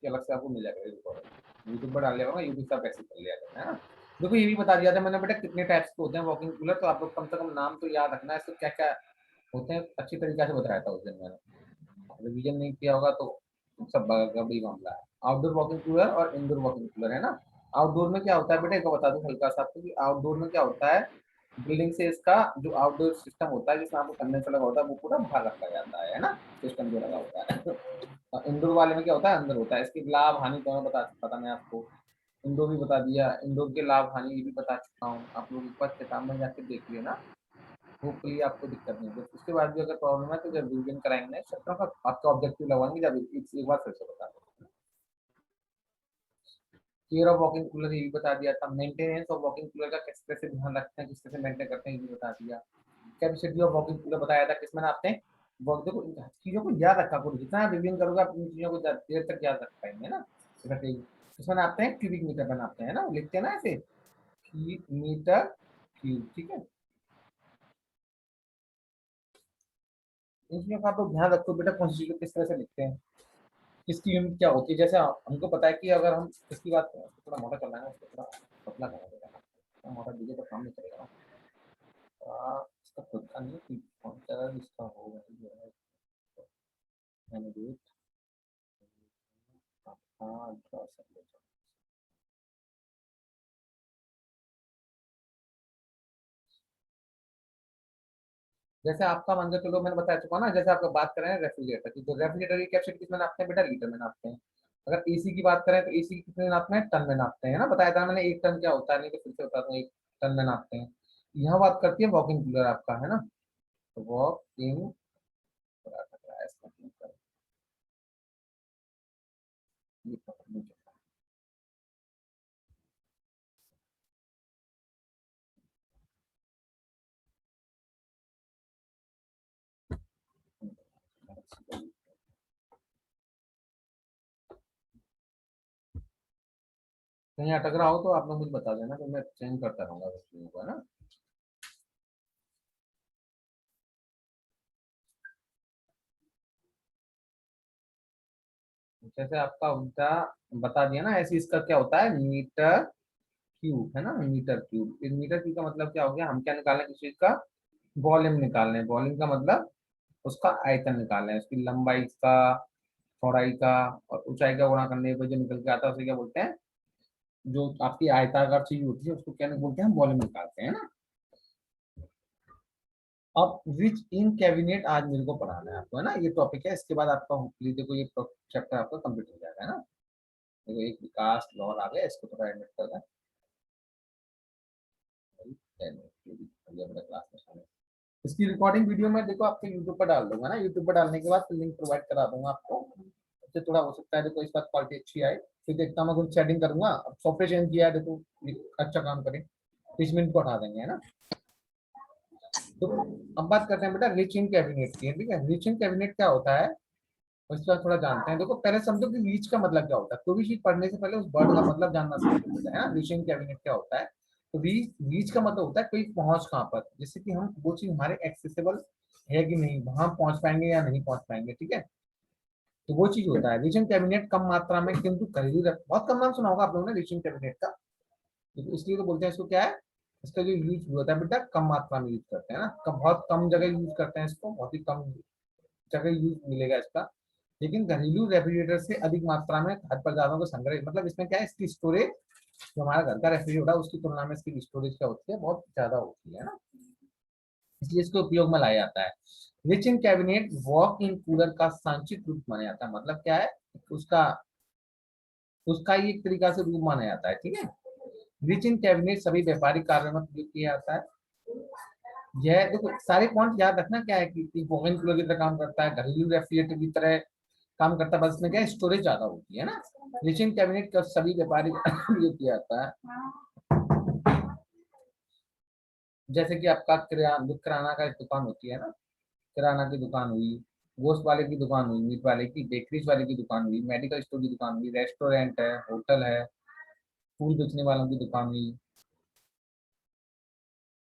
उसकी अलग से आपको मिल जाएगा रिकॉर्ड, यूट्यूब पर डाल लिया होगा, यूट्यूब से आप एक्सेस कर लिया है ना। देखो ये भी बता दिया था मैंने बेटा कितने टाइप्स के होते हैं वॉकिंग कूलर, तो आप लोग कम से कम नाम तो याद रखना है, इसको क्या क्या होते हैं अच्छी तरीके से बताया था उस दिन मैंने, रिवीजन नहीं किया होगा तो सब गड़बड़ी मामला है। आउटडोर वॉकिंग कूलर और इंडोर वॉकिंग कूलर है ना। आउटडोर में क्या होता है बेटा, इसको बता दूं हल्का सा आपको कि आउटडोर में क्या होता है, बिल्डिंग से इसका जो आउटडोर सिस्टम होता है जिसमें आपको कंडेंसर लगा होता है वो पूरा बाहर रखा जाता है ना, सिस्टम जो लगा होता है। और इंडोर वाले में क्या होता है, अंदर होता है। इसके लाभ हानि दोनों बता चुका था मैं आपको, इंडोर भी बता दिया, इंडोर के लाभ हानि ये भी बता चुका हूँ, आप लोग एक बार किताब में जाके देख लेना, होपफुली आपको दिक्कत नहीं होगी। उसके बाद भी अगर प्रॉब्लम है तो जब रिवीजन कराएंगे नेक्स्ट चैप्टर का आपका ऑब्जेक्टिव लगवाएंगे, जब एक बार फिर से बता दो। केयर ऑफ वॉकिंग कूलर ये भी बता दिया था, मेंटेनेंस ऑफ वॉकिंग कूलर का किस तरह से ध्यान रखते हैं, किस तरह से मेंटेन करते हैं ये भी बता दिया। कैपेसिटी ऑफ वॉकिंग कूलर बताया था, किसमें नापते हैं वो, देखो इन चीजों को याद रखा करो, जितना रिवीजन करोगे आप इन चीजों को देर तक याद रख पाएंगे ना। इसमें नापते हैं क्यूबिक मीटर में नापते हैं ना, लिखते हैं ना ऐसे मीटर क्यूब, ठीक है। इन चीजों का आप लोग ध्यान रखो बेटा, कौन सी चीज को किस तरह से लिखते हैं, किसकी यूनिट क्या होती है। जैसे हमको पता है कि अगर हम किसकी बात करें, थोड़ा मोटा चलना है उसको थोड़ा पतला करना पड़ेगा, मोटा दीजिए तो काम नहीं चलेगा ना। इसका खुद का नहीं कि कौन सा इसका होगा जो है कैंडिडेट, हाँ ड्रॉ कर लेते हैं। जैसे आपका मान के चलो मैंने बता चुका ना, जैसे आपका बात कर रहे हैं रेफ्रिजरेटर की, तो रेफ्रिजरेटर की कैपेसिटी किसमें नापते हैं बेटा, लीटर में नापते हैं। अगर एसी की बात करें तो एसी की कितने नापते हैं, टन में नापते हैं ना, बताया था मैंने एक टन क्या होता है, नहीं तो फिर से बता दूं, एक टन में नापते हैं। यहाँ बात करती है वॉकिंग कूलर आपका है ना, तो वॉक इन, कहीं अटक रहा हो तो आप लोग मुझे बता देना, तो मैं चेंज करता रहूंगा उस चीज़ को, है ना। जैसे आपका उल्टा बता दिया ना, ऐसे इसका क्या होता है मीटर क्यूब है ना, मीटर क्यूब। इस मीटर क्यूब का मतलब क्या हो गया, हम क्या निकाल रहे हैं किस चीज का, वॉल्यूम निकाल रहे हैं। वॉल्यूम का मतलब उसका आयतन निकाल रहे हैं, उसकी लंबाई का, चौड़ाई का और ऊंचाई का गुणा करने पर जो निकल के आता है उसे क्या बोलते हैं, जो आपकी आयताकार चीज होती है उसको क्या बोलते हैं, वॉल्यूम निकालते हैं ना। अब विच इन कैबिनेट आज मेरे को पढ़ाना है आपको, है ना, ये टॉपिक है। इसके बाद आपका होपफुली देखो ये चैप्टर आपका कंप्लीट हो जाएगा, है ना। देखो एक विकास लॉर आ गया, इसको थोड़ा एडमिट कर दें। इसकी रिकॉर्डिंग वीडियो में देखो आपके यूट्यूब पर डाल दूंगा ना, यूट्यूब पर डालने के बाद फिर लिंक प्रोवाइड करा दूंगा आपको। उससे थोड़ा हो सकता है देखो इस बार क्वालिटी अच्छी आए, फिर देखता हूँ मैं कुछ सेटिंग करूंगा। अब सॉफ्टवेयर चेंज किया है देखो, अच्छा काम करें 30 मिनट को हटा देंगे, है ना। तो अब बात करते हैं बेटा रिच इन कैबिनेट की, ठीक है। रिच इन कैबिनेट क्या होता है उसके बाद थोड़ा जानते हैं। देखो पहले समझो कि रीच का मतलब क्या होता है, कोई भी चीज पढ़ने से पहले उस वर्ड का मतलब जानना सीखना है ना। रीचिंग कैबिनेट क्या होता है, तो रीच रीच का मतलब होता है कोई पहुंच कहाँ पर, जैसे कि हम वो चीज हमारे एक्सेसिबल है कि नहीं, वहां पहुंच पाएंगे या नहीं पहुंच पाएंगे, ठीक है। तो वो चीज होता है रीचिंग कैबिनेट, कम मात्रा में किंतु घरेलू बहुत कम नाम सुना होगा आप लोगों ने रीचिंग कैबिनेट का, तो इसलिए तो बोलते हैं इसको क्या है, इसका जो यूज होता है बेटा कम मात्रा में यूज करते हैं ना, बहुत कम जगह यूज करते हैं इसको, बहुत ही कम जगह यूज मिलेगा इसका। लेकिन घरेलू रेफ्रिजरेटर से अधिक मात्रा में खाद्य पदार्थों को संग्रह, मतलब इसमें क्या है, इसकी स्टोरेज जो हमारा घर का रेफ्रिजरेटर है उसकी तुलना में इसकी स्टोरेज क्या होती है, बहुत ज्यादा होती है ना, इसलिए इसको उपयोग में लाया जाता है। Rich in cabinet walk in cooler का सांचित रूप माना जाता है, मतलब क्या है, उसका उसका ही एक तरीका से रूप माना जाता है, ठीक है। रिच इन कैबिनेट सभी व्यापारिक कार्यों में प्रयोग किया जाता है। यह देखो सारे पॉइंट याद रखना क्या है कि वॉक इन कूलर की तरह काम करता है, घरेलू रेफ्रिजरेटर की तरह काम करता है, बस इसमें क्या है स्टोरेज ज्यादा होती है ना। रिच इन कैबिनेट का सभी व्यापारिक प्रयोग किया जाता है, जैसे कि आपका किराना का एक दुकान होती है ना, किराना की दुकान हुई, गोश्त वाले की दुकान हुई, मीट वाले की, बेकरीज वाले की दुकान हुई, मेडिकल स्टोर की दुकान हुई, रेस्टोरेंट है, होटल है, फूल बेचने वालों की दुकान हुई।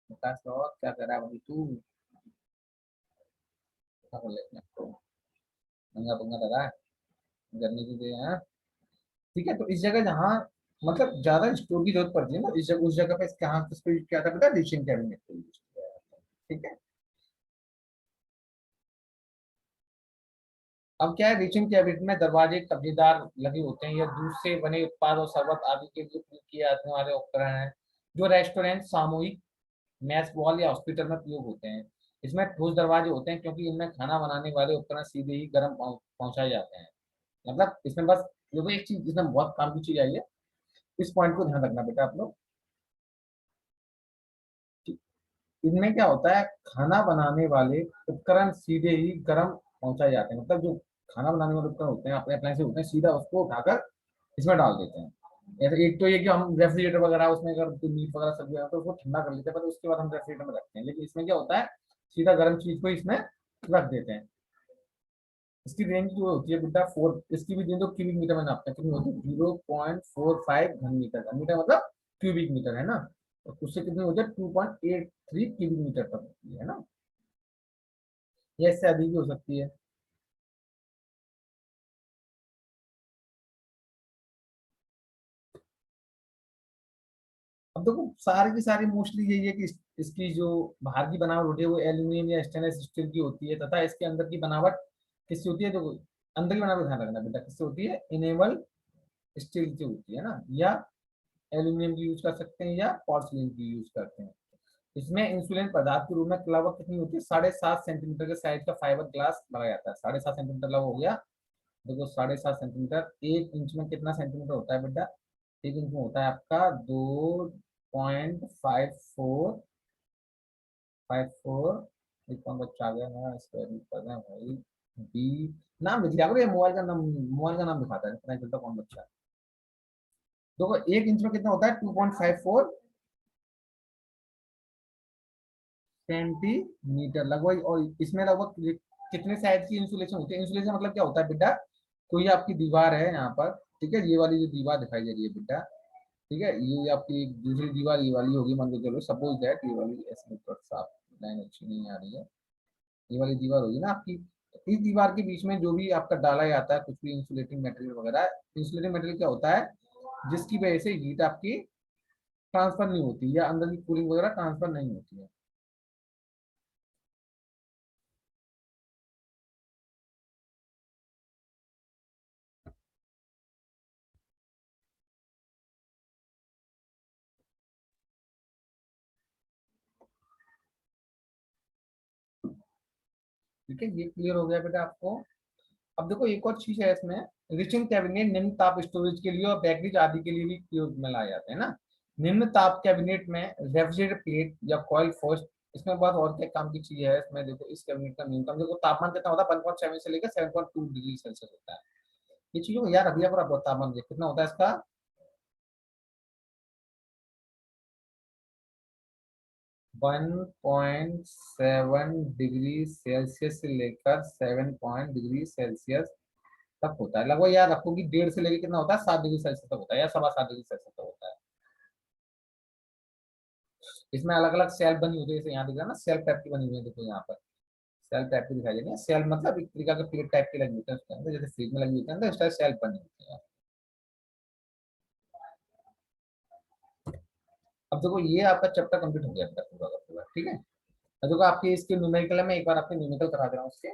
विकास और क्या कर रहा है भाई तू, क्या कर लेते हैं, पंगा पंगा लगा है, गर्मी की दे है। ठीक है, तो इस जगह जहाँ मतलब ज्यादा स्टोर की जरूरत पड़ती है ना, इस जगह उस जगह पे किसको यूज किया था बेटा, रीचिंग कैबिनेट को यूज किया जाता है। ठीक है, अब क्या है, रीचिंग कैबिनेट में दरवाजे कब्जेदार लगे होते हैं, या दूध से बने उत्पाद और शरबत आदि के लिए उपयोग किए जाने वाले उपकरण हैं, जो रेस्टोरेंट, सामूहिक मैस बॉल या हॉस्पिटल में प्रयोग होते हैं। इसमें ठोस दरवाजे होते हैं क्योंकि इनमें खाना बनाने वाले उपकरण सीधे ही गर्म पहुंचाए जाते हैं। मतलब इसमें बस देखो एक चीज, इसमें बहुत काम की चीज आई है, इस पॉइंट को ध्यान रखना बेटा आप लोग। कि इनमें क्या होता है, खाना बनाने वाले उपकरण सीधे ही गर्म पहुंचाए जाते हैं। मतलब जो खाना बनाने वाले उपकरण होते हैं, अपने अप्लायंस होते हैं, सीधा उसको उठाकर इसमें डाल देते हैं। ऐसे एक तो ये कि हम रेफ्रिजरेटर वगैरह उसमें अगर मीट वगैरह सब्जी है तो उसको ठंडा कर लेते हैं, पर उसके बाद हम रेफ्रिजरेटर में रखते हैं। लेकिन इसमें क्या होता है, सीधा गर्म चीज को इसमें रख देते हैं। इसकी रेंज जो होती है बेटा 4, इसकी भी रेंज जो क्यूबिक मीटर में नापते हैं कितनी होती है, 0.45 घन मीटर। घन मीटर मतलब क्यूबिक मीटर है ना, तो उससे कितनी होती है 2.83 क्यूबिक मीटर तक होती है ना, या इससे अधिक भी हो सकती है। अब देखो सारी की सारी मोस्टली यही है कि इसकी जो बाहर की बनावट होती है वो एल्यूमिनियम या स्टेनलेस स्टील की होती है, तथा इसके अंदर की बनावट किससे होती है, देखो अंदर की बनावट ध्यान रखना बेटा, किससे होती है, इनेबल स्टील की होती है ना, या एल्यूमिनियम की यूज कर सकते हैं, या पोर्सिलिन की यूज करते हैं। इसमें इंसुलिन पदार्थ के रूप में लगभग कितनी होती है, 7.5 सेंटीमीटर के साइज का फाइबर ग्लास लगाया जाता है। 7.5 सेंटीमीटर लग हो गया, देखो 7.5 सेंटीमीटर, 1 इंच में कितना सेंटीमीटर होता है बेटा, 1 इंच में होता है आपका 2.54 एक कौन बच्चा आ गया ना, स्क्वायर रूट कर रहे हैं भाई, बी नाम लिख लिया करो, ये मोबाइल का नाम, मोबाइल का नाम दिखाता है, पता नहीं चलता कौन बच्चा है। देखो 1 इंच में कितना होता है, 2.54 सेंटीमीटर लगभग। और इसमें लगभग कितने साइज की इंसुलेशन होती है, इंसुलेशन मतलब क्या होता है बेटा, कोई आपकी दीवार है यहाँ पर, ठीक है, ये वाली जो दीवार दिखाई दे रही है बेटा, ठीक है, ये आपकी एक दूसरी दीवार ये वाली होगी, मान के चलो सपोज दैट ये वाली, ऐसे साफ लाइन अच्छी नहीं आ रही है, ये वाली दीवार होगी ना आपकी, इस दीवार के बीच में जो भी आपका डाला जाता है कुछ भी इंसुलेटिंग मटेरियल वगैरह, इंसुलेटिंग मटेरियल क्या होता है, जिसकी वजह से हीट आपकी ट्रांसफर नहीं होती, या अंदर की कूलिंग वगैरह ट्रांसफर नहीं होती है। ठीक है, ये क्लियर हो गया बेटा आपको। अब देखो एक और चीज है इसमें, रिचिंग कैबिनेट निम्न ताप स्टोरेज के लिए और बैटरीज आदि के लिए भी प्रयोग में लाए जाते हैं ना। निम्न ताप कैबिनेट में रेफ्रिजरेटर प्लेट या कॉइल फोर्स, इसमें बहुत और क्या काम की चीज है इसमें, देखो इस कैबिनेट का न्यूनतम देखो तापमान कितना होता है, 1.7 से लेकर 7.2 डिग्री सेल्सियस होता है। ये चीजों को याद रखिए, पर आपको तापमान देखिए कितना होता है इसका, 1.7 डिग्री सेल्सियस से लेकर 7 डिग्री सेल्सियस तक होता है। लगभग याद रखो कि 1.5 से लेकर कितना होता है, 7 डिग्री सेल्सियस तक होता है, या 7.25 डिग्री सेल्सियस तक होता है। इसमें अलग अलग सेल बनी होती है, जैसे यहाँ दिख रहा है ना, सेल टाइप की बनी हुई है, देखो यहाँ पर सेल टाइप की दिखाई दे रही है, सेल मतलब एक तरीका के प्लेट टाइप की लगी होती है उसके अंदर, जैसे फ्रिज में लगी होती है अंदर, इस टाइप सेल बनी होती है। अब देखो ये आपका चैप्टर कंप्लीट हो गया आपका पूरा का पूरा, ठीक है। अब देखो आपके इसके न्यूमेरिकल में एक बार आपके न्यूमेरिकल करा दे रहा हूँ उसके,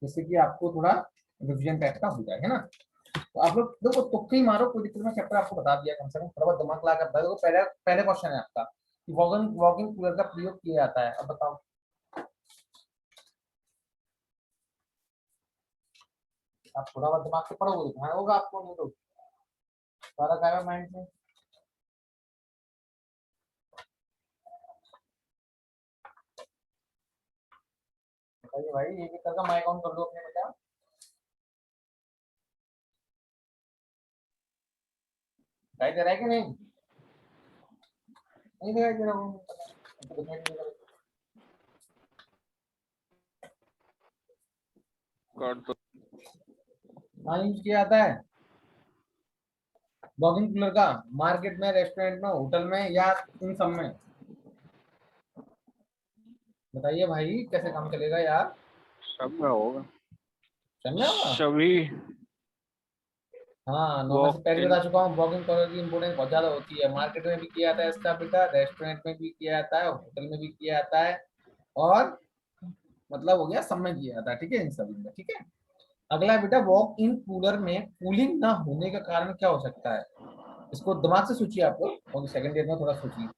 जिससे कि आपको थोड़ा रिविजन टाइप का हो जाए, है ना। तो आप लोग देखो तुक्के ही मारो, कोई दिक्कत, में चैप्टर आपको बता दिया, कम से कम थोड़ा बहुत दिमाग लगा कर। देखो पहले पहले क्वेश्चन है आपका कि वॉकिंग वॉकिंग कूलर का प्रयोग किया जाता है, अब बताओ। आप थोड़ा बहुत दिमाग से पढ़ोगे तो ध्यान होगा आपको, नहीं तो सारा गायब माइंड से। बताइए भाई, एक एक करके माइक ऑन कर लो अपने बेटा। दिखाई दे रहा है कि नहीं, नहीं दिखाई दे रहा वो, तो दिखाई नहीं दे रहा। काट दो। हाँ यूज किया जाता है वॉकिंग कूलर का, मार्केट में, रेस्टोरेंट में, होटल में, या इन सब में। बताइए भाई कैसे काम चलेगा यार, सब में होगा, समझ में होगा। सभी हाँ, नॉर्मल से वॉक पहले इन। बता चुका हूँ, वॉकिंग कॉलर की इंपोर्टेंस बहुत ज्यादा होती है। मार्केट में भी किया जाता है इसका बेटा, रेस्टोरेंट में भी किया जाता है, होटल में भी किया जाता है, और मतलब हो गया सब में किया जाता है, ठीक है, इन सभी में, ठीक है। अगला है बेटा, वॉक इन कूलर में कूलिंग ना होने का कारण क्या हो सकता है? इसको दिमाग से सोचिए आप लोग, और सेकंड ईयर में थोड़ा सोचिए।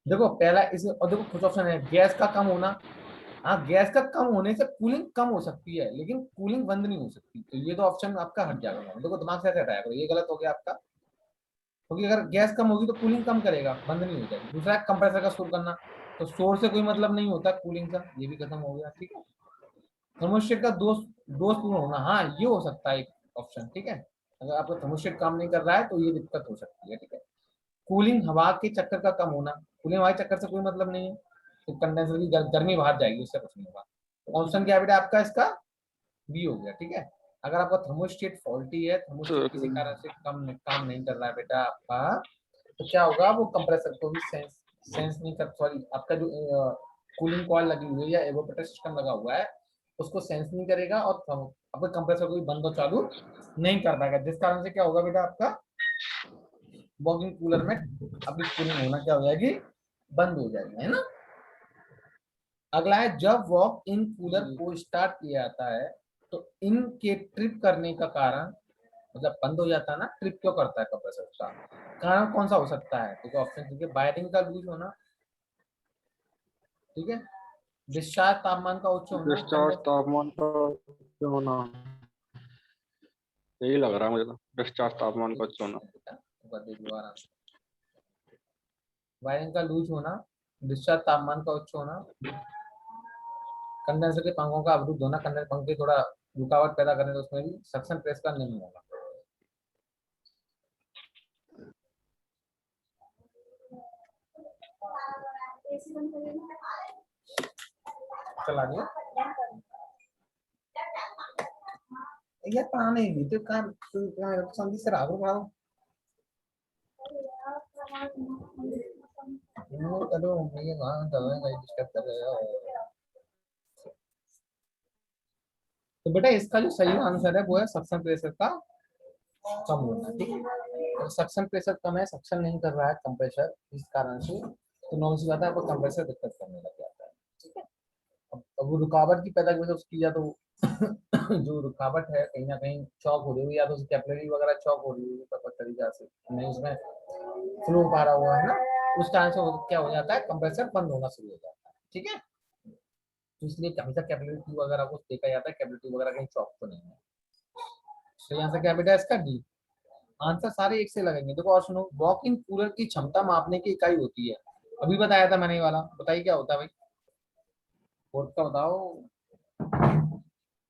देखो पहला इस, और देखो कुछ ऑप्शन है, गैस का कम होना। हाँ, गैस का कम होने से कूलिंग कम हो सकती है, लेकिन कूलिंग बंद नहीं हो सकती, तो ये तो ऑप्शन आपका हट जाएगा। देखो दिमाग से ऐसे हटाया करो, ये गलत हो गया आपका, क्योंकि अगर गैस कम होगी तो कूलिंग कम करेगा, बंद नहीं हो जाएगी। दूसरा है कंप्रेसर का शोर करना, तो शोर से कोई मतलब नहीं होता कूलिंग का, ये भी खत्म हो गया, ठीक है। थर्मोस्टेट का दोष दोषपूर्ण होना, हाँ ये हो सकता है एक ऑप्शन, ठीक है। अगर आपका थर्मोस्टेट काम नहीं कर रहा है तो ये दिक्कत हो सकती है, ठीक है। कूलिंग हवा के चक्कर का कम होना, कूलिंग हवा के चक्कर से कोई मतलब नहीं है, तो कंडेंसर की गर्मी बाहर जाएगी, उससे कुछ नहीं होगा। ऑप्शन क्या है बेटा आपका इसका? बी हो गया, ठीक है। अगर आपका थर्मोस्टेट फॉल्टी है, थर्मोस्टेट किसी कारण से काम नहीं कर रहा है बेटा आपका, तो क्या होगा, वो कंप्रेसर को भी सेंस नहीं कर, सॉरी, आपका जो कूलिंग कॉइल लगी हुई है या एवापोरेटर सिस्टम लगा हुआ है, उसको सेंस नहीं करेगा, और आपके कंप्रेसर को भी बंद और चालू नहीं कर पाएगा, जिस कारण से क्या होगा बेटा आपका वॉकिंग कूलर में आपकी कूलिंग होना क्या हो जाएगी, बंद हो जाएगी, है ना। अगला है, जब वॉक इन कूलर को स्टार्ट किया जाता है तो इनके ट्रिप करने का कारण, मतलब बंद हो जाता है ना, ट्रिप क्यों करता है कंप्रेसर का, कारण कौन सा हो सकता है? देखो ऑप्शन, ठीक है, वायरिंग का लूज होना, ठीक है, डिस्चार्ज तापमान का उच्च होना, डिस्चार्ज तापमान का क्या होना, यही लग रहा है मुझे तो, डिस्चार्ज तापमान का उच्च होना। वायरिंग का लूज होना, डिस्चार्ज तापमान का उच्च होना, कंडेंसर के पंखों का अवरुद्ध होना, कंडेंसर पंखे थोड़ा रुकावट पैदा करें तो उसमें भी सक्शन प्रेस का निम्न होगा। चला गया यार, पढ़ाने ही तो संधि से राघव पढ़ाओ, करो ये वहां दवाई डिस्टर्ब कर रहे हो। तो बेटा इसका जो सही आंसर है वो है सक्शन प्रेशर का कम होना, ठीक है। सक्शन प्रेशर कम है, सक्शन नहीं कर रहा है कंप्रेसर, इस कारण से, तो नॉर्मल सी बात है, आपको कंप्रेसर दिक्कत करने लग जाता है, ठीक है। अब वो रुकावट की पैदा की वजह से उसकी, या तो जो रुकावट है कहीं ना कहीं चौक हो रही हुई, या तो उसकी कैपिलरी वगैरह चौक हो रही हुई प्रपर तरीका से नहीं उसमें फ्लो पा रहा हुआ है ना, उस कारण से क्या हो जाता है, कंप्रेसर बंद होना शुरू हो जाता है, ठीक है। तो इसलिए हमेशा कैपिलरी वगैरह को देखा जाता है, कैपिलरी वगैरह कहीं चौक तो नहीं है। तो यहाँ से क्या बेटा इसका डी। आंसर सारे एक से लगेंगे। देखो और सुनो, वॉक इन कूलर की क्षमता मापने की इकाई होती है, अभी बताया था मैंने ये वाला, बताइए क्या होता है भाई, बोर्ड का बताओ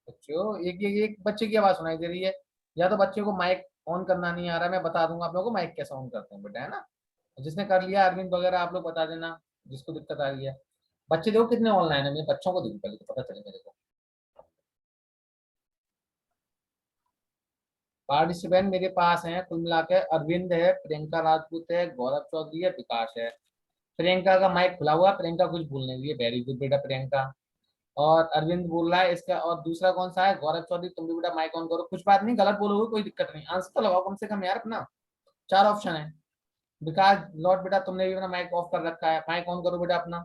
बच्चों। एक बच्चे की आवाज सुनाई दे रही है, या तो बच्चे को माइक ऑन करना नहीं आ रहा है, मैं बता दूंगा आप लोगों को माइक कैसे ऑन करते हैं बेटा, है ना। जिसने कर लिया अरविंद वगैरह आप लोग बता देना, जिसको दिक्कत आ रही है। बच्चे देखो कितने ऑनलाइन है, मेरे बच्चों को देखो पहले तो पता चले मेरे को। पार्टिसिपेंट मेरे पास हैं कुल मिला के, अरविंद है, प्रियंका राजपूत है, गौरव चौधरी है, विकास है। प्रियंका का माइक खुला हुआ है, प्रियंका कुछ बोलने के लिए, वेरी गुड बेटा प्रियंका। और अरविंद बोल रहा है इसका, और दूसरा कौन सा है, गौरव चौधरी, तुम भी बेटा माइक ऑन करो, कुछ बात नहीं, गलत बोलोगे कोई दिक्कत नहीं, आंसर तो लगाओ कम से कम यार अपना। चार ऑप्शन है। विकास लॉर्ड बेटा तुमने भी अपना माइक ऑफ कर रखा है, माइक ऑन करो बेटा अपना।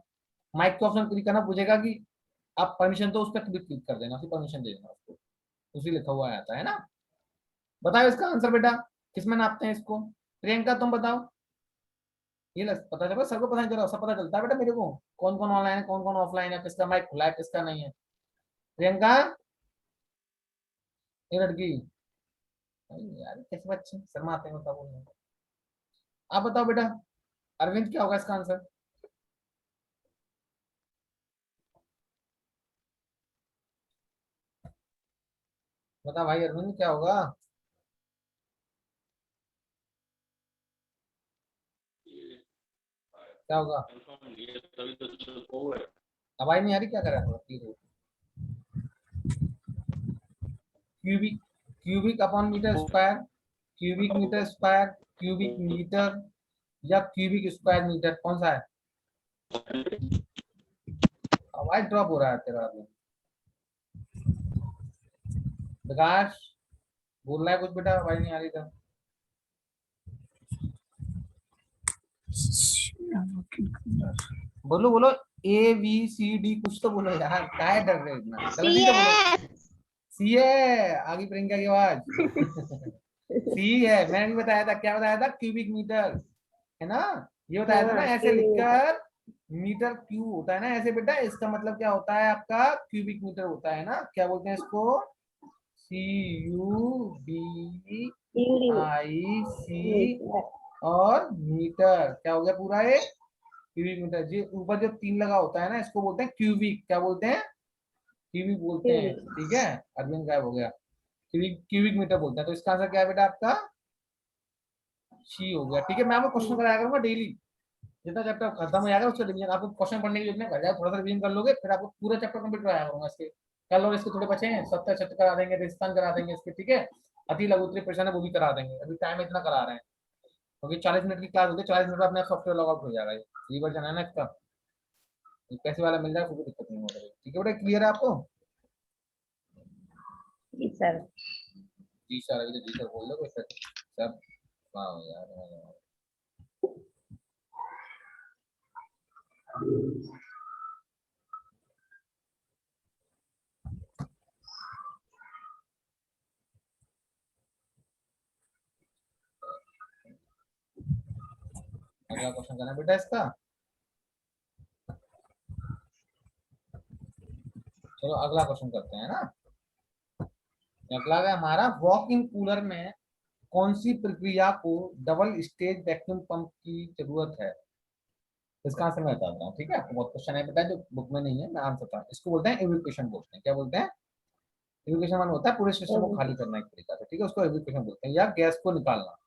माइक के ऑप्शन क्लिक करना, पूछेगा कि आप परमिशन तो उस पर क्लिक कर देना, फिर परमिशन दे देना उसको, उसी लिखा हुआ आता है ना। बताओ इसका आंसर बेटा, किसमें नापते हैं इसको? प्रियंका तुम बताओ। ये पता चला, सबको पता चला, सब पता चलता है बेटा मेरे को, कौन कौन ऑनलाइन है कौन कौन ऑफलाइन है, किसका माइक खुला है किसका नहीं है। प्रियंका, ये लड़की, अरे यार कैसे बच्चे शर्माते हैं, बताओ बोलने में। आप बताओ बेटा, अरविंद क्या होगा इसका आंसर? बता भाई अरविंद क्या होगा? क्या होगा? आवाज नहीं आ रही, क्या कर रहा है? Cubic, cubic upon metre square, cubic metre square, cubic metre, या क्यूबिक स्क्वायर मीटर, कौन सा है? आवाज ड्रॉप हो रहा है तेरा अभी। प्रकाश बोल रहा है कुछ बेटा, आवाज नहीं आ रही था। बोलो बोलो, ABCD कुछ तो बोलो यार, काय डर रहे हो इतना, गलती तो बोलो। सी है, आगे प्रियंका की आवाज। सी है, मैंने भी बताया था, क्या बताया था, क्यूबिक मीटर, है ना। ये बताया था ना, ऐसे लिखकर मीटर क्यू होता है ना ऐसे बेटा, इसका मतलब क्या होता है आपका, क्यूबिक मीटर होता है ना। क्या बोलते हैं इसको, CUBIC, और मीटर क्या हो गया पूरा एक क्यूबिक मीटर। जी ऊपर जो 3 लगा होता है ना, इसको बोलते हैं क्यूबिक, क्या बोलते हैं, क्यूबिक बोलते हैं, ठीक है। अरविंद गायब हो गया। क्यूबिक क्यूबिक मीटर बोलते हैं। तो इसका आंसर क्या है बेटा आपका, सी हो गया, ठीक है। मैं आपको क्वेश्चन कराया करूंगा डेली, जितना चैप्टर खत्म हो जाएगा उसका रिवीजन। आपको क्वेश्चन पढ़ने की जरूरत नहीं, घर जाओ थोड़ा सा रिवीजन कर लोगे, फिर आपको पूरा चैप्टर कंप्लीट कराया करूंगा इसके। कल और इसके थोड़े बचे हैं, सप्ताह चैप्टर करा देंगे, रिस्तान करा देंगे इसके, ठीक है। अति लघु उत्तरी प्रश्न है वो भी करा देंगे, अभी टाइम इतना करा रहे हैं क्योंकि 40 मिनट की क्लास होती है, 40 मिनट में अपना सॉफ्टवेयर लॉग आउट हो जाएगा। ये वर्जन है ना इसका, पैसे वाला मिल जाए, कोई दिक्कत नहीं होगा, ठीक है बेटा। क्लियर है आपको, जी सर। जी सर, अभी तो जी सर बोल दो कोई सर सब। वाह यार, अगला क्वेश्चन करना है बेटा इसका। चलो अगला क्वेश्चन करते हैं ना। अगला है हमारा, वॉक इन कूलर में कौन सी प्रक्रिया को डबल स्टेज वैक्यूम पंप की जरूरत है। इसका आंसर मैं बताता हूँ, ठीक है। आपको बहुत क्वेश्चन है बेटा जो बुक में नहीं है, मैं आंसर बताता हूँ। इसको बोलते हैं इवैक्यूएशन, बोलते हैं क्या बोलते हैं, इवैक्यूएशन मान होता है पूरे सिस्टम को खाली करना एक तरीका से, ठीक है, उसको इवैक्यूएशन बोलते हैं, या गैस को निकालना।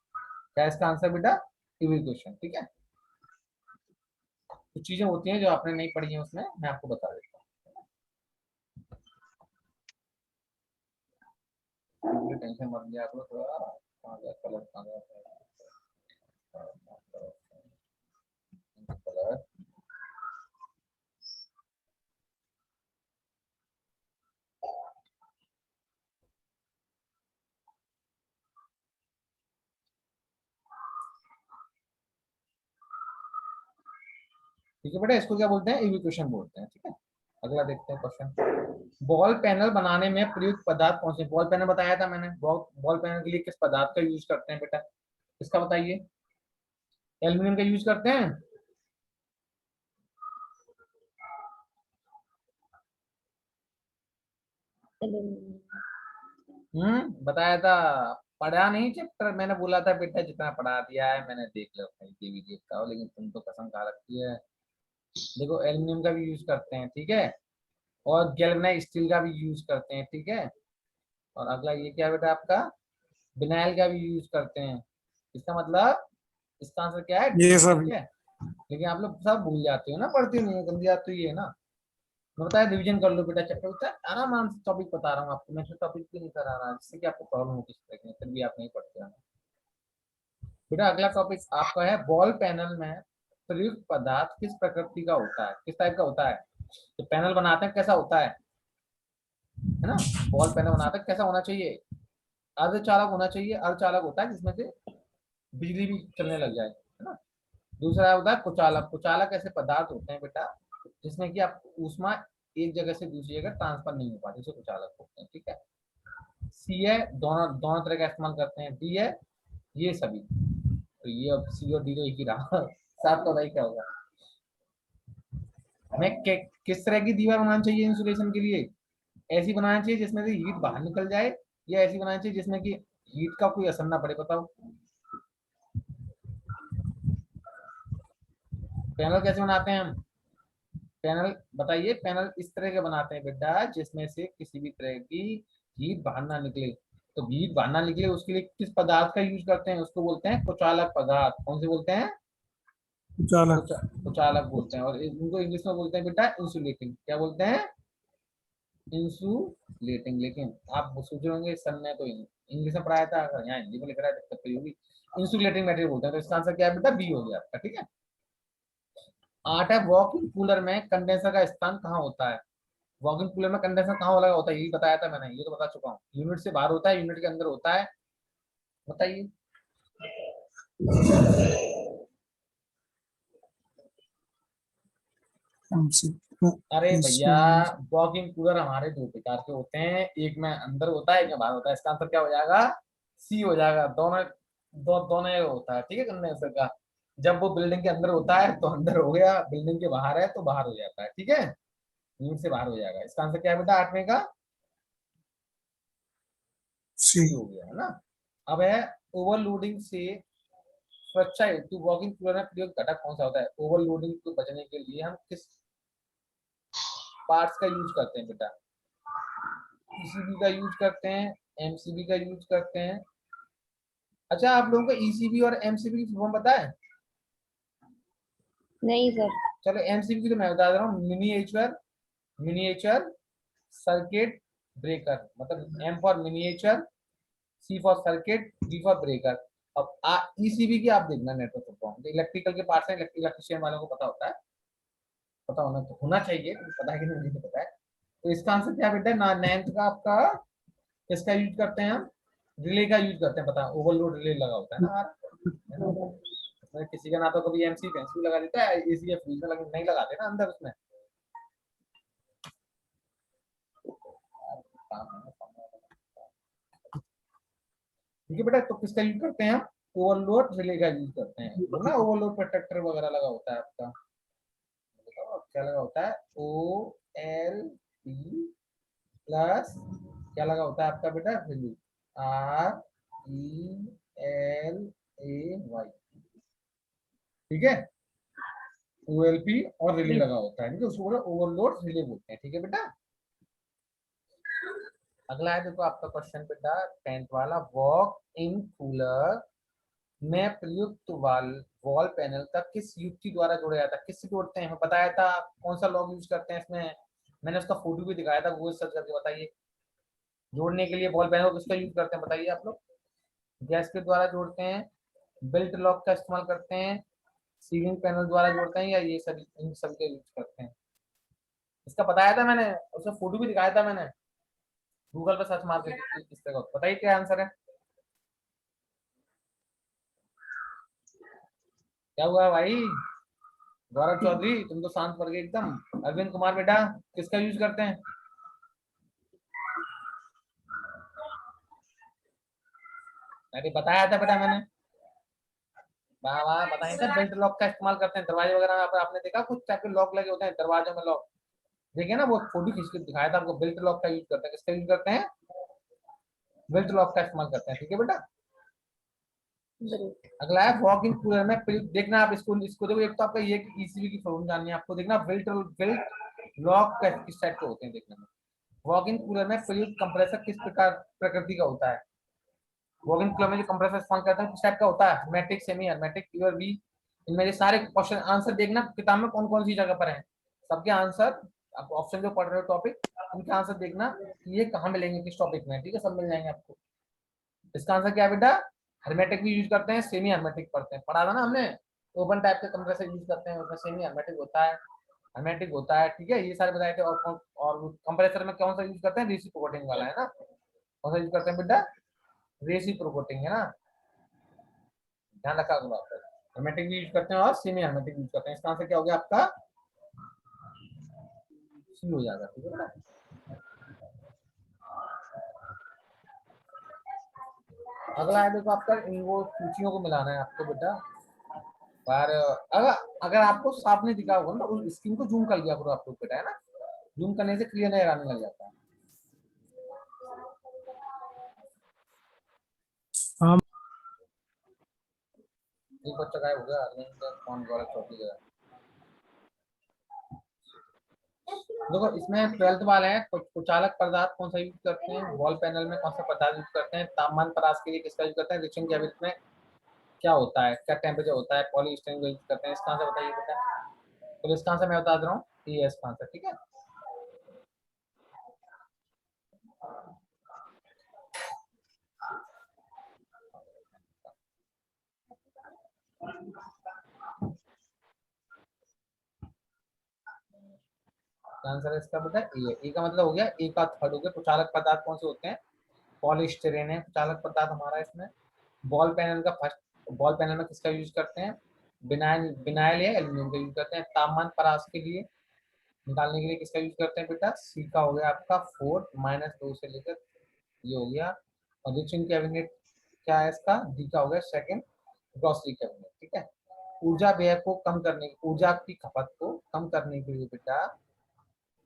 क्या इसका आंसर बेटा, इवैक्यूएशन, ठीक है। कुछ चीजें होती हैं जो आपने नहीं पढ़ी है उसमें, मैं आपको बता देता हूँ, टेंशन मत लिया करो थोड़ा। कहाँ गया कलर, कहाँ गया कलर। ठीक है बेटा, इसको क्या बोलते हैं, इवैक्यूएशन बोलते हैं, ठीक है। अगला देखते हैं क्वेश्चन। बॉल पैनल बनाने में प्रयुक्त पदार्थ कौन से। बॉल पैनल बताया था मैंने, बॉल पैनल के लिए किस पदार्थ का यूज करते हैं बेटा, इसका बताइए। एल्यूमिनियम का यूज करते हैं, बताया था। पढ़ा नहीं चैप्टर, मैंने बोला था बेटा जितना पढ़ा दिया है मैंने, देख लो भाई ये भी देखता हो, लेकिन तुम तो कसम खा रखी है। देखो एल्यूमिनियम का भी यूज करते हैं, ठीक है, और गैल्वेनाइज्ड स्टील का भी यूज करते हैं, ठीक है। और अगला ये क्या बेटा आपका, विनाइल का भी यूज करते हैं। इसका मतलब इसका आंसर क्या है, ये सब ठीक है। लेकिन आप लोग सब भूल जाते हो ना, पढ़ते नहीं हो, गंदी बात तो ये है ना। मैं बताया रिवीजन कर लो बेटा चैप्टर, होता है आराम से टॉपिक बता रहा हूँ आपको, मैं टॉपिक भी नहीं करा रहा जिससे कि आपको प्रॉब्लम हो किसी तरह की, फिर भी आप नहीं पढ़ते हैं बेटा। अगला टॉपिक आपका है, बॉल पैनल में प्रयुक्त पदार्थ किस प्रकृति का होता है, किस टाइप का होता है। तो पैनल बनाते हैं कैसा होता है ना, बॉल पैनल बनाते हैं कैसा होना चाहिए, अर्धचालक होना चाहिए। अर्धचालक होता है जिसमें से बिजली भी चलने लग जाए, है ना। दूसरा होता है कुचालक। कुचालक ऐसे पदार्थ होते हैं बेटा जिसमें कि आप ऊष्मा एक जगह से दूसरी जगह ट्रांसफर नहीं हो पाती, उसे कुचालक होते हैं, ठीक है। सी है, दोनों दोनों तरह का इस्तेमाल करते हैं। डी है, ये सभी। तो ये अब सी और डी तो एक ही रहा। सात का भाई क्या होगा, हमें किस तरह की दीवार बनानी चाहिए इंसुलेशन के लिए। ऐसी बनानी चाहिए जिसमें से हीट बाहर निकल जाए, या ऐसी बनानी चाहिए जिसमें कि हीट का कोई असर ना पड़े, बताओ। पैनल कैसे बनाते हैं हम, पैनल बताइए। पैनल इस तरह के बनाते हैं बेटा जिसमें से किसी भी तरह की हीट बाहर ना निकले। तो हीट बाहर ना निकले उसके लिए किस पदार्थ का यूज करते हैं, उसको बोलते हैं कुचालक पदार्थ। कौन से बोलते हैं, चालक। कुचालक बोलते हैं। और इनको इंग्लिश में बोलते हैं बेटा इंसुलेटिंग। क्या बोलते हैं, इंसुलेटिंग। लेकिन आप सोच रहे होंगे सर ने तो इंग्लिश में पढ़ाया था, अगर यहाँ हिंदी में लिख रहा है दिक्कत तो होगी। इंसुलेटिंग मटेरियल बोलते हैं। तो इसका आंसर क्या है बेटा, बी हो गया आपका, ठीक है। आठ है, वॉक्यूम कूलर में कंडेंसर का स्थान कहाँ होता है। वॉकिंग कूलर में कंडेंसर कहाँ लगा होता है, यही बताया था मैंने, ये तो बता चुका हूँ। यूनिट से बाहर होता है, यूनिट के अंदर होता है, बताइए। अरे भैया, वॉकिंग कूलर हमारे दो प्रकार के होते हैं, एक में अंदर होता है, एक में बाहर होता है। इसका आंसर क्या हो जाएगा, सी हो जाएगा। दोनों दोनों ये होता है, ठीक है, कंडेंसर का। जब वो बिल्डिंग के अंदर होता है तो अंदर हो गया, बिल्डिंग के बाहर है तो बाहर हो जाता है, ठीक है, यूनिट से बाहर हो जाएगा। इसका आंसर क्या है बेटा, 8वें का सी हो गया, है ना। अब है ओवरलोडिंग से सुरक्षा हेतु वॉकिंग कूलर में प्रयुक्त घटक कौन सा होता है। ओवरलोडिंग को बचने के लिए हम किस पार्ट्स का यूज करते हैं बेटा, ईसीबी का यूज करते हैं, एमसीबी का यूज करते हैं। अच्छा, आप लोगों को ईसीबी और एमसीबी की फॉर्म पता है? नहीं सर। चलो एमसीबी की तो मैं बता दे रहा हूँ, मिनिएचर मिनिएचर सर्किट ब्रेकर, मतलब M for miniature, C for circuit, B for breaker. अब ईसीबी की आप देखना नेटवर्क फॉर्म, इलेक्ट्रिकल के पार्ट्स हैं, इलेक्ट्रिशियन वालों को पता होता है, पता होना तो होना चाहिए, पता है कि नहीं मुझे तो पता है। तो इसका आंसर क्या बेटा, ना नाइन्थ का आपका किसका यूज करते हैं हम, रिले का यूज करते हैं, पता है, ओवरलोड रिले लगा होता है ना यार, है ना। उसमें किसी का ना तो कभी एमसी फैंसी लगा देता है, एसी या फ्यूज में नहीं लगाते ना अंदर उसमें। ठीक है बेटा, तो किसका यूज करते हैं हम, ओवरलोड रिले का यूज करते हैं, वो ना ओवरलोड प्रोटेक्टर वगैरह लगा होता है आपका, क्या लगा होता है, ओ एल पी प्लस क्या लगा होता है आपका बेटा, relay, R E L A Y, ठीक है, ओएलपी और रिले लगा होता है, ठीक है, उसको बोला ओवरलोड रिले बोलते हैं, ठीक है बेटा। अगला है देखो आपका क्वेश्चन बेटा 10th वाला, वॉक इन कूलर में प्रयुक्त वॉल पैनल का किस युक्ति द्वारा जोड़ा जाता है, किससे जोड़ते हैं, मैं बताया था कौन सा लॉक यूज करते हैं इसमें, मैंने उसका फोटो भी दिखाया था, गूगल सर्च करके बताइए। जोड़ने के लिए वॉल पैनल किसका यूज करते हैं बताइए आप लोग, गैस के द्वारा जोड़ते हैं, बिल्ट लॉक का इस्तेमाल करते हैं, सीलिंग पैनल द्वारा जोड़ते हैं, या ये सभी इन सब के यूज करते हैं। इसका बताया था मैंने, उसका फोटो भी दिखाया था मैंने, गूगल पे सर्च मार के इस तरह का। बताइए क्या आंसर है, क्या हुआ भाई, गौरव चौधरी तुम तो शांत पड़ गए एकदम। अरविंद कुमार बेटा किसका यूज करते हैं, अरे बताया था बेटा मैंने, वाह वाह, बताया था, बेल्ट लॉक का इस्तेमाल करते हैं दरवाजे वगैरह में, आपने देखा कुछ टाइप के लॉक लगे होते हैं दरवाजों में लॉक, देखिए ना, वो फोटो खींच के दिखाया था आपको, बेल्ट लॉक का यूज करते हैं, किसका यूज करते हैं, बेल्ट लॉक का इस्तेमाल करते हैं, ठीक है बेटा। अगला है वॉक इन कूलर में देखना आप इसको इसको देखो, एक तो आपका ये ईसीबी की प्रॉब्लम जाननी है आपको, देखना बेल्ट बेल्ट लॉक किस टाइप के होते हैं देखने में। वॉक इन कूलर में प्रयुक्त कंप्रेसर किस प्रकार प्रकृति का होता है, वॉक इन कूलर में जो कंप्रेसर इस्तेमाल करते हैं किस टाइप का होता है, hermetic, semi hermetic, pure V. इनमें ये सारे क्वेश्चन आंसर देखना किताब में कौन कौन सी जगह पर है, सबके आंसर आप ऑप्शन जो पढ़ रहे हो टॉपिक, उनके आंसर देखना कि ये कहाँ मिलेंगे किस टॉपिक में, ठीक है, सब मिल जाएंगे आपको। इसका आंसर क्या है बेटा, हर्मेटिक भी यूज करते हैं, सेमी हर्मेटिक पढ़ते हैं, पढ़ा था ना हमने, ओपन टाइप के कंप्रेसर यूज करते हैं, उसमें सेमी हर्मेटिक होता है, हर्मेटिक होता है, ठीक है, ये सारे बताए थे। और कंप्रेसर में कौन सा यूज करते हैं, रेसिप्रोकेटिंग वाला है ना, कौन सा यूज करते हैं बेटा, रेसिप्रोकेटिंग है ना, ध्यान रखा करो आप, हर्मेटिक भी यूज करते हैं और सेमी हर्मेटिक यूज करते हैं। इसका आंसर क्या हो गया आपका, सी हो जाएगा, ठीक है बेटा। अगला है देखो आपका, इन वो सूचियों को मिलाना है आपको बेटा, पर अगर अगर आपको साफ नहीं दिखा होगा ना, उस स्क्रीन को जूम कर लिया करो आप लोग बेटा, है ना, जूम करने से क्लियर नजर आने लग जाता है। हाँ एक बच्चा गायब हो गया, अरविंद कौन, गौरव चौधरी गया। देखो इसमें 12th वाले हैं, कुचालक पदार्थ कौन सा यूज करते हैं, वॉल पैनल में कौन सा पदार्थ यूज करते हैं, तापमान परास के लिए किसका यूज करते हैं, रिचिंग गैविट में क्या होता है, क्या टेम्परेचर होता है, पॉलीस्टाइन यूज करते हैं। इसका आंसर बताइए बेटा, तो इसका आंसर मैं बता दे रहा हूँ, ये इसका आंसर, ठीक है। आंसर है इसका बेटा ए है। ए का मतलब हो गया, ए का थर्ड हो गया। कुचालक पदार्थ कौन से होते हैं? पॉलीस्टाइरीन है कुचालक पदार्थ हमारा इसमें। बॉल पैनल का फर्स्ट, बॉल पैनल में किसका यूज करते हैं? बिनाइल, बिनाइल या एल्यूमिनियम का यूज करते हैं। तापमान परास के लिए निकालने के लिए किसका यूज करते हैं बेटा? सी का हो गया आपका 4 -2 से लेकर ये हो गया। और रिचिंग कैबिनेट क्या है इसका? डी का हो गया सेकंड, ग्रॉसरी कैबिनेट। ठीक है। ऊर्जा व्यय को कम करने, ऊर्जा की खपत को कम करने के लिए बेटा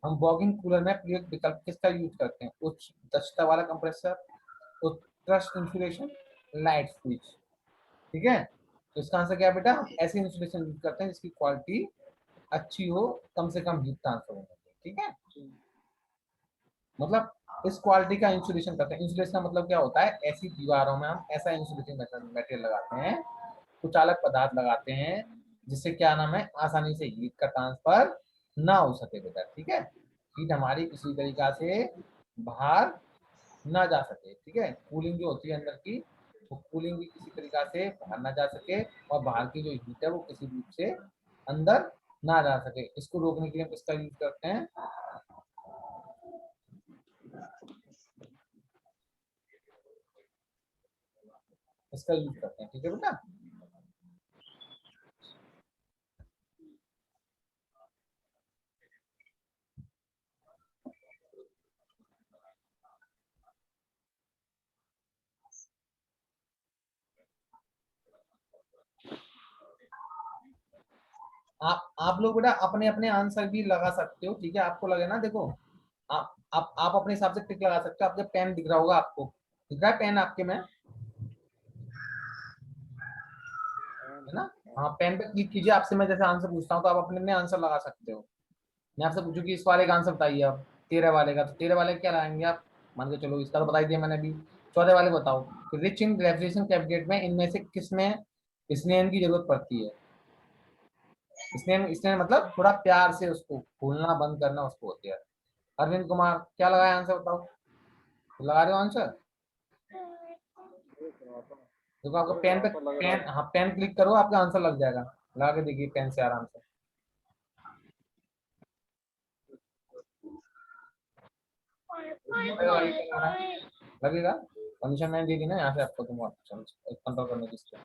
हम वॉकिंग कूलर में प्रयुक्त विकल्प किसका यूज करते हैं? उच्च दक्षता वाला कंप्रेसर, उत्कृष्ट इंसुलेशन, लाइट स्विच। ठीक है। तो इसका आंसर क्या है बेटा? हम ऐसे इंसुलेशन यूज करते हैं जिसकी क्वालिटी अच्छी हो, कम से कम हीट ट्रांसफर होने के। ठीक है। मतलब इस क्वालिटी का इंसुलेशन करते हैं। इंसुलेशन का मतलब क्या होता है? ऐसी दीवारों में हम ऐसा इंसुलेटिंग मटेरियल लगाते हैं, कुचालक पदार्थ लगाते हैं, जिससे क्या नाम है, आसानी से हीट का ट्रांसफर ना हो सके बेटा। ठीक है। हीट हमारी किसी तरीका से बाहर ना जा सके। ठीक है। कूलिंग जो होती है अंदर की, वो कूलिंग भी किसी तरीका से बाहर ना जा सके, और बाहर की जो हीट है वो किसी रूप से अंदर ना जा सके। इसको रोकने के लिए हम किसका यूज करते हैं? इसका यूज करते हैं। ठीक है बेटा। आप लोग बेटा अपने अपने आंसर भी लगा सकते हो। ठीक है। आपको लगे ना, देखो आप अपने हिसाब से टिक लगा सकते हो। आपके पेन दिख रहा होगा, आपको दिख रहा है पेन आपके में, है ना? हाँ, पेन पे क्लिक कीजिए। आपसे मैं जैसे आंसर पूछता हूँ तो आप अपने अपने आंसर लगा सकते हो। मैं आपसे पूछूं कि इस वाले का आंसर बताइए आप, 13 वाले का, तो 13 वाले क्या लगाएंगे आप? मान के चलो इसका तो बता ही दिया मैंने अभी। 14 वाले बताओ। रिच इन रेफ्रिजरेशन कैबिनेट में इनमें से किसमें स्नेहन की जरूरत पड़ती है? स्नेहन, स्नेहन मतलब थोड़ा प्यार से उसको खोलना बंद करना उसको होती है। अरविंद कुमार क्या लगाया आंसर बताओ? लगा रहे हो आंसर? देखो आपको पेन पे, पेन, हाँ पेन क्लिक करो, आपका आंसर लग जाएगा। लगा के देखिए पेन से आराम से। लगेगा। परमिशन मैंने दे दी ना यहाँ से आपको, तुम कंट्रोल करने की इसको।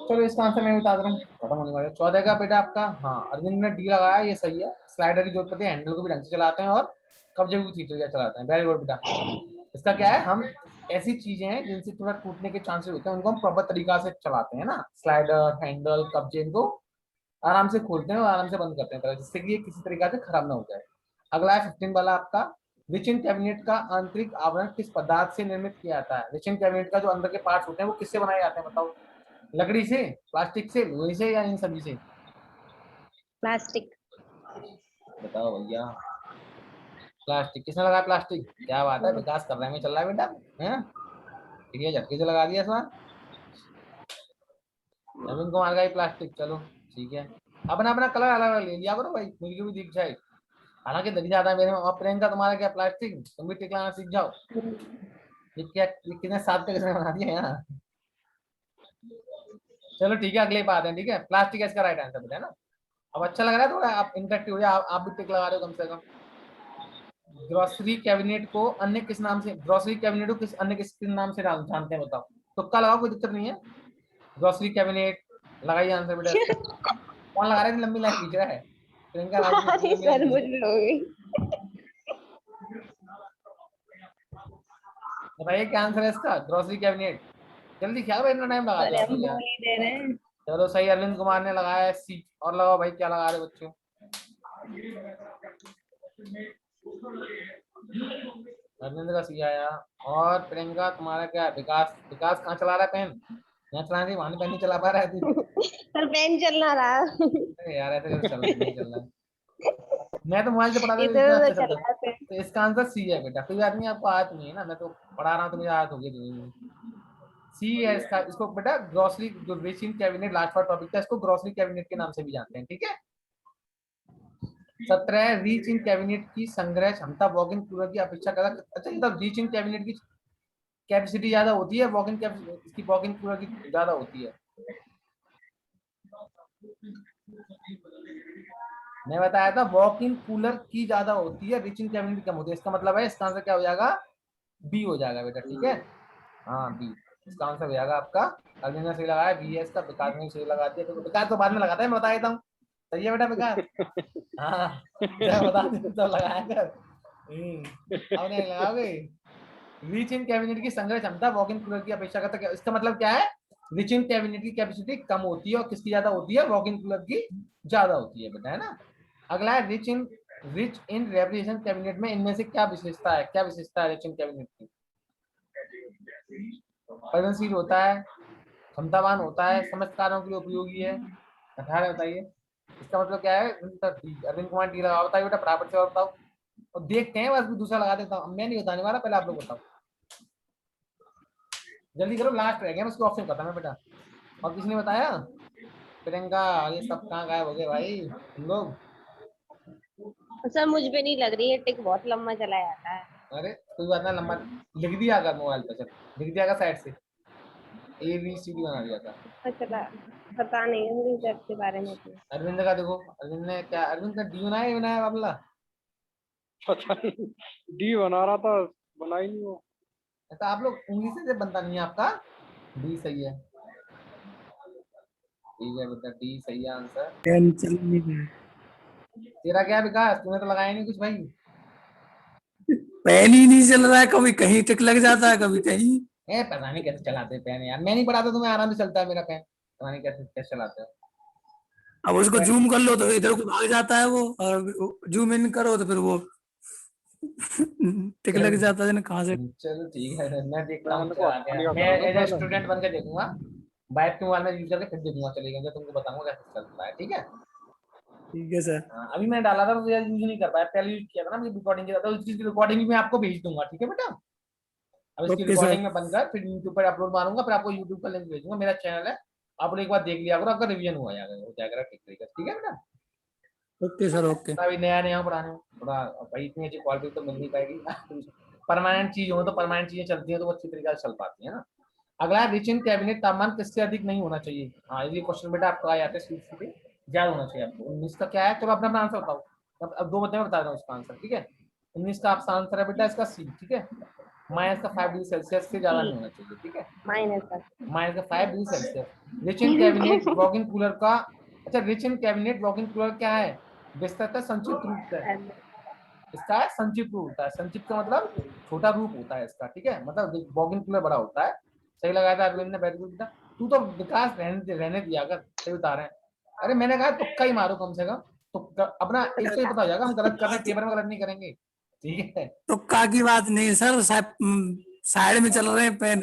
चलो इसका आंसर मैं बता रहा हूँ, खत्म होने वाला है। 14 का बेटा आपका, हाँ अरविंद ने डी लगाया, ये सही है। स्लाइडर की जरूरत पड़ती है, हैंडल को भी ढंग से चलाते हैं और कब्जे को भी ठीक तरीके से चलाते हैं। वेरी गुड बेटा। इसका क्या है, हम ऐसी चीजें हैं जिनसे थोड़ा टूटने के चांसेस होते हैं, उनको हम प्रॉपर तरीका से चलाते हैं ना। स्लाइडर, हैंडल, कब्जे, इनको आराम से खोलते हैं और आराम से बंद करते हैं, जिससे कि ये किसी तरीके से खराब ना हो जाए। अगला है 15 वाला आपका, रिचिन कैबिनेट का आंतरिक आवरण किस पदार्थ से निर्मित किया जाता है? रिचिन कैबिनेट का जो अंदर के पार्ट्स होते हैं वो किससे बनाए जाते हैं बताओ? लकड़ी से, प्लास्टिक से, लोहे से, या इन सभी से? प्लास्टिक। बताओ भैया। प्लास्टिक किसने लगाया? प्लास्टिक, क्या बात है, विकास कर रहे में चल रहा है बेटा, है? ठीक है, झटके से लगा दिया इस बार। नवीन कुमार का ही प्लास्टिक, चलो ठीक है। अपना अपना कलर अलग अलग ले लिया करो भाई, मुझे भी दिख जाए। हालांकि दिख जाता है मेरे में। और प्रियंका तुम्हारा क्या प्लास्टिक? तुम भी टिक लगाना सीख जाओ। ये क्या, ये कितने साथ तक इसने बना दिया यहाँ। चलो ठीक है, अगले बात है। ठीक है, प्लास्टिक इसका राइट आंसर बेटा, है ना? अब अच्छा लग रहा है थोड़ा, आप इंटरेक्टिव हो जाए, आप भी टिक लगा रहे हो कम से कम। ग्रोसरी कैबिनेट को अन्य किस नाम से, ग्रोसरी कैबिनेट को किस अन्य किस नाम से जानते हैं बताओ? तुक्का लगाओ, कोई दिक्कत नहीं है। ग्रोसरी कैबिनेट लगाइए आंसर बेटा इसका। कौन लगा रहा है? लंबी लाइन खींच रहा है प्रियंका, अरे लंबी लाइन सर खींच मुझे रही है। हो गई। बताइए क्या आंसर है इसका? Grocery cabinet. जल्दी क्या भाई, इतना टाइम लगाते हो अरे आप हम लोग यार। बोल ही दे रहे हैं। चलो सही, अरविंद कुमार ने लगाया है सी। और लगाओ भाई, क्या लगा रहे हो बच्चों? अरविंद का सी आया। और प्रियंका तुम्हारा क्या है? विकास, विकास कहाँ चला रहा है पेन? यहाँ चला रही, वहां पेन नहीं चला पा रहा है तू। सर पेन चल ना रहा। अरे यार ऐसे कैसे चल रहा है, नहीं चल रहा है। मैं तो मोबाइल से पढ़ा था तो इधर इतना उधर अच्छा चलता चल है। रहा है तो इसका आंसर सी है बेटा। कोई बात नहीं, आपको आदत नहीं है ना, मैं तो पढ़ा रहा हूँ तो मुझे आदत होगी नहीं। सी है इसका। इसको बेटा ग्रोसरी, जो बेसिन कैबिनेट लास्ट वाला टॉपिक था, इसको ग्रोसरी कैबिनेट के नाम से भी जानते हैं। ठीक है। 17 रीच इन कैबिनेट की संग्रह क्षमता वॉकिंग कूलर की अपेक्षा करा। अच्छा, ये रीच इन कैबिनेट की कैपेसिटी ज्यादा होती है, वॉक इन इसकी वॉक इन कूलर की ज्यादा होती है। मैं बताया था वॉक इन कूलर की ज्यादा होती है, रिच इन कैबिनेट कम होती है। इसका मतलब है इसका आंसर क्या हो जाएगा, बी हो जाएगा बेटा, ठीक है। हाँ बी इसका आंसर हो जाएगा आपका। अरविंद ने सही लगाया, बी है इसका। विकास ने सही लगा दिया, तो विकास तो बाद में लगाता है, मैं बता देता हूँ। सही है बेटा विकास। हाँ जब बता दे तो लगाया कर। अब नहीं लगाओगे। रिच इन कैबिनेट की संग्रह क्षमता वॉक इन कूलर की अपेक्षा करता है, इसका मतलब क्या है, रिच इन कैबिनेट की कैपेसिटी कम होती है और किसकी ज्यादा होती है, वॉक इन कूलर की ज्यादा होती है बेटा, है ना। अगला है रिच इन रेफ्रिजरेशन कैबिनेट में इनमें से क्या विशेषता है, क्या विशेषता है रिच इन कैबिनेट की। परिवर्तनशील होता है, क्षमतावान होता है, समस्त कार्यों के लिए उपयोगी है। 18 बताइए इसका मतलब क्या है। अरविंद कुमार टी लगा, बताइए बेटा फटाफट से और बताओ, और देखते हैं बस, दूसरा लगा देता हूँ। मैं नहीं बताने वाला, पहले आप लोग बताओ, जल्दी करो, लास्ट रह गया उसके ऑप्शन पता है बेटा। और किसने बताया, प्रियंका, ये सब कहाँ गायब हो गए भाई तुम लोग। सर मुझ पे नहीं लग रही है, टिक बहुत लंबा चला जाता है। अरे कोई बात ना, लंबा लिख दिया अगर मोबाइल पे, चल लिख दिया साइड से, ABCD बना दिया था। चला, पता नहीं है मुझे रिजल्ट के बारे में तो। अरविंद का देखो, अरविंद ने क्या, अरविंद का डी बनाया, बनाया बाबला। पता नहीं, डी बना रहा था, बना ही नहीं वो। ऐसा आप लोग इंग्लिश से बनता नहीं है आपका। डी सही है, ठीक है बेटा, डी सही है आंसर। पेन चल नहीं रहा है। तेरा क्या विकास, तूने तो लगाया नहीं कुछ भाई। पेन ही नहीं चल रहा है, कभी कहीं टिक लग जाता है, कभी कहीं। पता नहीं कैसे चलाते हैं पेन यार, मैं नहीं पढ़ाता तुम्हें, आराम से चलता है मेरा पेन, पता नहीं कैसे कैसे चलाते हो। अब उसको जूम कर लो तो इधर को भाग जाता है वो, और जूम इन करो तो फिर वो टिक लग जाता है, कहाँ से। चलो ठीक है, मैं देखता हूँ मैंने को चला हटाने गया, का मैं करा ना एज ए पहले। स्टूडेंट बन के देखूंगा, बाइक के मोबाइल में यूज करके फिर देखूंगा चलेगा, जब तुमको बताऊंगा कैसे चलता है, ठीक है। ठीक है सर। हाँ, अभी मैंने डाला था तो यूज नहीं कर पाया, पहले यूज किया था ना रिकॉर्डिंग किया था, उस चीज की रिकॉर्डिंग भी मैं आपको भेज दूंगा, ठीक है बेटा। अब इसकी ओके सर। रिकॉर्डिंग में बनकर फिर यूट्यूब पर अपलोड मारूंगा, फिर आपको यूट्यूब का लिंक भेजूंगा, मेरा चैनल है, आप लोग एक बार देख लिया करो, आपका रिवीजन हो जाएगा ठीक तरीके से, ठीक है बेटा। Okay sir. ओके। अभी नया नया पढ़ाने में थोड़ा भाई, इतनी अच्छी क्वालिटी तो मिल नहीं पाएगी। परमानेंट चीज हो तो परमानेंट चीजें चलती हैं तो वो अच्छी तरीके से चल पाती है ना। अगला रिच इन कैबिनेट तापमान किससे अधिक नहीं होना चाहिए। हाँ ये क्वेश्चन बेटा आपको आ जाते हैं सीट पे, ज्यादा होना चाहिए आपको। 19 का क्या है, चलो अपना अपना आंसर बताओ, अब दो बच्चे में बता रहा हूँ उसका आंसर, ठीक है। 19 का आपका आंसर है बेटा इसका सी, ठीक है। माइनस का 5 डिग्री सेल्सियस से ज्यादा नहीं होना चाहिए, ठीक है। माइनस का। माइनस का 5 degree Celsius. Rich in cabinet walk in cooler का, अच्छा rich in cabinet walk in cooler क्या है, विस्तृत संक्षिप्त रूप है इसका, है संक्षिप्त रूप होता है। संक्षिप्त का मतलब छोटा रूप होता है इसका, ठीक है। मतलब वॉकिंग कूलर बड़ा होता है। सही लगाया था अरविंद ने, वेरी गुड बेटा। तू तो विकास रहने दिया अगर सही बता रहे हैं। अरे मैंने कहा तुक्का ही मारो कम से कम, तो अपना एक तो ही पता हो जाएगा, हम गलत कर रहे हैं, पेपर में गलत नहीं करेंगे, ठीक है। तुक्का की बात नहीं सर, साइड में चल रहे हैं पेन।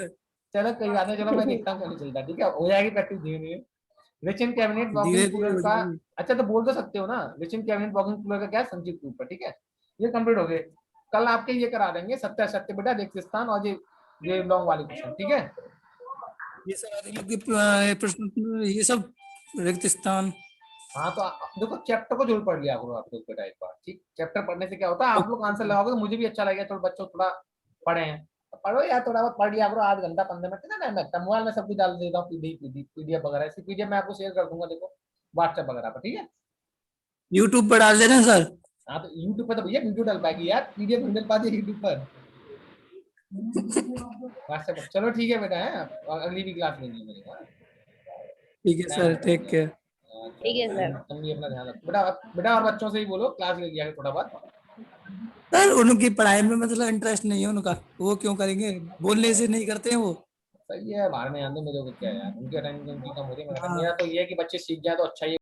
चलो कोई बात नहीं, चलो मैं देखता हूँ कैसे चलता है, ठीक है, हो जाएगी प्रैक्टिस धीरे धीरे। रिच इन कैबिनेट धीरे वॉकिंग धीरे कूलर हो का, जाएगी। अच्छा तो बोल तो सकते हो ना, rich in cabinet walking cooler का क्या है, संक्षिप्त रूप है, ठीक है। ये कंप्लीट हो गए। कल आपके ये करा देंगे सत्य असत्य बेटा, रिक्त स्थान, और ये लॉन्ग वाले क्वेश्चन, ठीक है। ये सब प्रश्न, ये सब रिक्त स्थान। हाँ तो देखो चैप्टर को जरूर पढ़ लिया करो आप लोग बेटा एक बार, ठीक। चैप्टर पढ़ने से क्या होता है, आप लोग आंसर लगाओगे तो मुझे भी अच्छा लगेगा, थोड़ा बच्चों थोड़ा पढ़े हैं तो पढ़ो यार, थोड़ा बहुत पढ़ लिया करो, आध घंटा 15 मिनट कितना टाइम लगता है, मोबाइल में सब कुछ डाल देता हूँ, पीडीएफ वगैरह, इसकी पीडीएफ मैं आपको शेयर कर दूंगा, देखो व्हाट्सएप वगैरह पर, ठीक है। यूट्यूब पर डाल दे रहे हैं सर। हाँ तो यूट्यूब पर तो भैया वीडियो डल पाएगी यार, पीडीएफ नहीं डल पाती यूट्यूब पर, व्हाट्सएप पर। चलो ठीक है बेटा, है अगली भी क्लास लेंगे मेरे को, हाँ? ठीक है सर, टेक केयर। ठीक है सर। तुम भी अपना ध्यान रखो बेटा, बेटा और बच्चों से ही बोलो क्लास ले लिया थोड़ा बहुत। सर उनकी पढ़ाई में मतलब इंटरेस्ट नहीं है उनका, वो क्यों करेंगे, बोलने से नहीं करते हैं वो। सही है, बाहर में आने मेरे को क्या है यार, उनकी अटेंशन उनकी कम हो रही है, हाँ। मेरा तो ये है कि बच्चे सीख जाए तो अच्छा ही है।